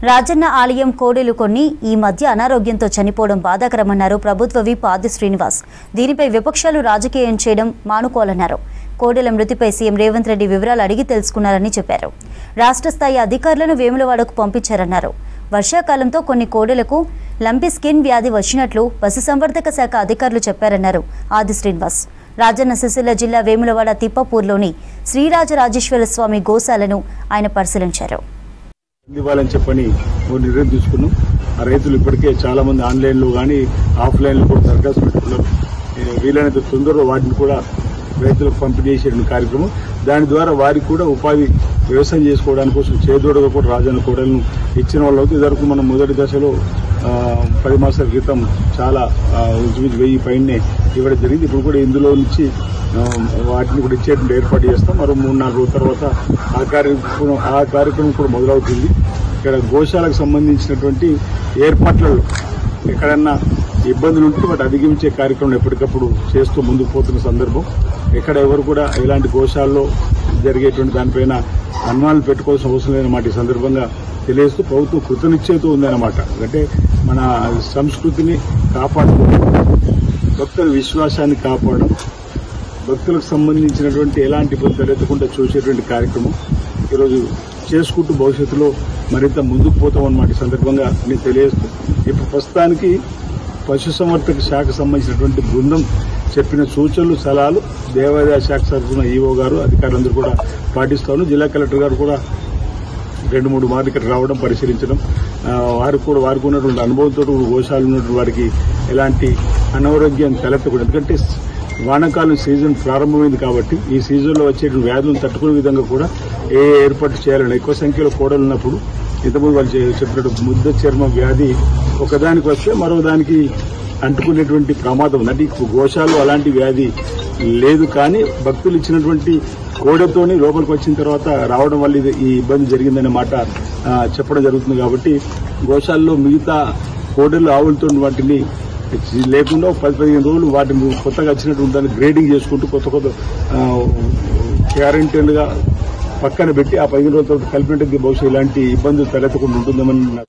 రాజన్న ఆలయం కోడెలు కొన్ని ఈ మధ్య అనారోగ్యంతో చనిపోవడం బాధాకరమన్నారు ప్రభుత్వ విప్ ఆది శ్రీనివాస్. దీనిపై విపక్షాలు రాజకీయం చేయడం మానుకోవాలన్నారు. కోడెల మృతిపై సీఎం రేవంత్ రెడ్డి వివరాలు అడిగి తెలుసుకున్నారని చెప్పారు. రాష్ట్ర స్థాయి అధికారులను వేములవాడకు పంపించారన్నారు. వర్షాకాలంతో కొన్ని కోడెలకు లంపీ స్కిన్ వ్యాధి వచ్చినట్లు పశుసంవర్ధక శాఖ అధికారులు చెప్పారన్నారు ఆది శ్రీనివాస్. రాజన్న సిరిసిల్ల జిల్లా వేములవాడ తిప్పపూర్లోని శ్రీరాజరాజేశ్వర స్వామి గోశాలను ఆయన పరిశీలించారు. ఇవ్వాలని చెప్పని నిర్ణయం తీసుకున్నాం. ఆ రైతులు ఇప్పటికే చాలా మంది ఆన్లైన్లో కానీ ఆఫ్లైన్లో కూడా దరఖాస్తు పెట్టుకున్నారు. వీలైనంత తొందరలో వాటిని కూడా రైతులకు పంపిణీ చేసే కార్యక్రమం. దాని ద్వారా వారికి కూడా ఉపాధి వ్యవసాయం చేసుకోవడానికి కోసం చేదోడుగా కూడా రాజన్న కోడలను ఇచ్చిన వాళ్ళు అవుతుంది. ఇదివరకు మనం మొదటి దశలో 10 మాసాల క్రితం చాలా ఇంచుమించు 1000 పైనే ఇవ్వడం జరిగింది. ఇప్పుడు కూడా ఇందులో నుంచి వాటిని కూడా ఇచ్చేటువంటి ఏర్పాటు చేస్తాం. మరో 3-4 రోజుల తర్వాత ఆ కార్యక్రమం కూడా మొదలవుతుంది. ఇక్కడ గోశాలకు సంబంధించినటువంటి ఏర్పాట్లలో ఎక్కడన్నా ఇబ్బందులు ఉంటే వాటి అధిగమించే కార్యక్రమం ఎప్పటికప్పుడు చేస్తూ ముందుకు పోతున్న సందర్భం. ఎక్కడ ఎవరు కూడా ఇలాంటి గోశాలలో జరిగేటువంటి దానిపైన అనుమానాలు పెట్టుకోవాల్సిన అవసరం లేదన్నమాట. ఈ సందర్భంగా తెలియజేస్తూ ప్రభుత్వం కృతనిశ్చయత ఉందన్నమాట. అంటే మన సంస్కృతిని కాపాడుకోవడం, భక్తుల విశ్వాసాన్ని కాపాడడం, భక్తులకు సంబంధించినటువంటి ఎలాంటి ఇబ్బంది తలెత్తకుండా చూసేటువంటి కార్యక్రమం ఈరోజు చేసుకుంటూ భవిష్యత్తులో మరింత ముందుకు పోతామన్నమాట. ఈ సందర్భంగా నేను తెలియజేస్తూ ఇప్పుడు ప్రస్తుతానికి పశుసంవర్ధక శాఖకు సంబంధించినటువంటి బృందం చెప్పిన సూచనలు సలహాలు దేవాదాయ శాఖ తరఫున ఈఓ గారు అధికారులందరూ కూడా పాటిస్తాను. జిల్లా కలెక్టర్ గారు కూడా 2-3 మార్లు ఇక్కడ రావడం పరిశీలించడం, వారికి ఉన్నటువంటి అనుభవంతో గోశాలు ఉన్నటువంటి వారికి ఎలాంటి అనారోగ్యం తలెత్తకూడదు. ఎందుకంటే వానాకాలం సీజన్ ప్రారంభమైంది కాబట్టి ఈ సీజన్లో వచ్చే వ్యాధులను తట్టుకునే విధంగా కూడా ఏర్పాటు చేయాలని. ఎక్కువ సంఖ్యలో కోడలు ఉన్నప్పుడు ఇంతకుముందు వాళ్ళు చెప్పినట్టు ముద్ద చర్మ వ్యాధి ఒకదానికి వస్తే మరో దానికి అంటుకునేటువంటి ప్రమాదం ఉంది. అంటే గోశాలలో అలాంటి వ్యాధి లేదు, కానీ భక్తులు ఇచ్చినటువంటి కోడెతోని లోపలికి వచ్చిన తర్వాత రావడం వల్ల ఈ ఇబ్బంది జరిగిందనే మాట చెప్పడం జరుగుతుంది. కాబట్టి గోశాలలో మిగతా కోడెలు ఆవులతో వాటిని లేకుండా 10-15 రోజులు వాటిని కొత్తగా వచ్చినటువంటి దాన్ని గ్రేడింగ్ చేసుకుంటూ కొత్త క్వారంటైన్గా పక్కన పెట్టి ఆ 15 రోజుల తర్వాత కలిపినట్టు బహుశా ఇలాంటి ఇబ్బందులు తలెత్తకుండా ఉంటుందని